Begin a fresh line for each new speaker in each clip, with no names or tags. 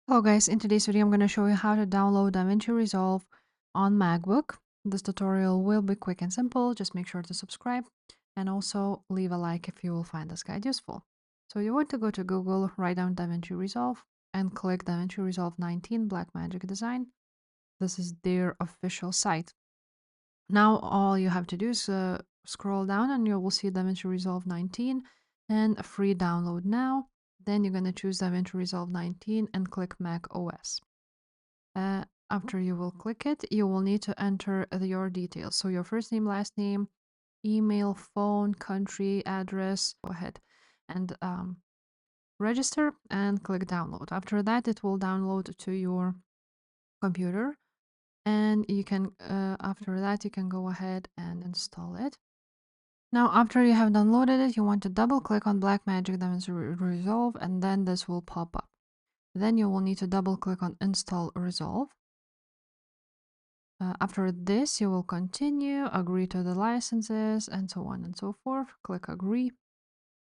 Hello guys, in today's video I'm going to show you how to download Davinci Resolve on MacBook. This tutorial will be quick and simple, just make sure to subscribe and also leave a like if you will find this guide useful. So you want to go to Google, write down Davinci Resolve and click Davinci Resolve 19 Blackmagic Design. This is their official site. Now all you have to do is scroll down and you will see DaVinci Resolve 19 and a free download now. Then you're going to choose DaVinci Resolve 19 and click Mac OS. After you will click it, you will need to enter your details. So your first name, last name, email, phone, country, address. Go ahead and register and click download. After that, it will download to your computer and you can after that you can go ahead and install it. Now after you have downloaded it, you want to double click on Blackmagic Diamonds Resolve and then this will pop up. Then you will need to double click on Install Resolve. After this you will continue, agree to the licenses and so on and so forth. Click agree.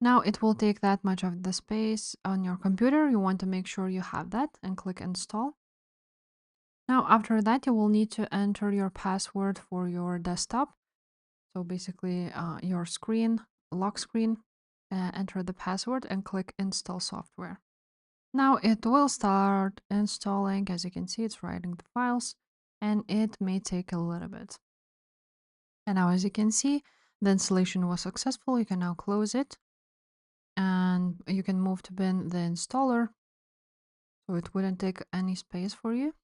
Now it will take that much of the space on your computer. You want to make sure you have that and click install. Now after that you will need to enter your password for your desktop. So basically your screen, lock screen, enter the password and click install software. Now it will start installing. As you can see, it's writing the files and it may take a little bit. And now as you can see, the installation was successful. You can now close it and you can move to bin the installer. So it wouldn't take any space for you.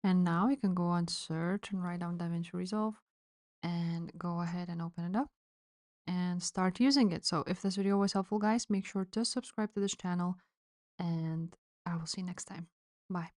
And now you can go on search and write down DaVinci Resolve and go ahead and open it up and start using it. So if this video was helpful, guys, make sure to subscribe to this channel and I will see you next time. Bye.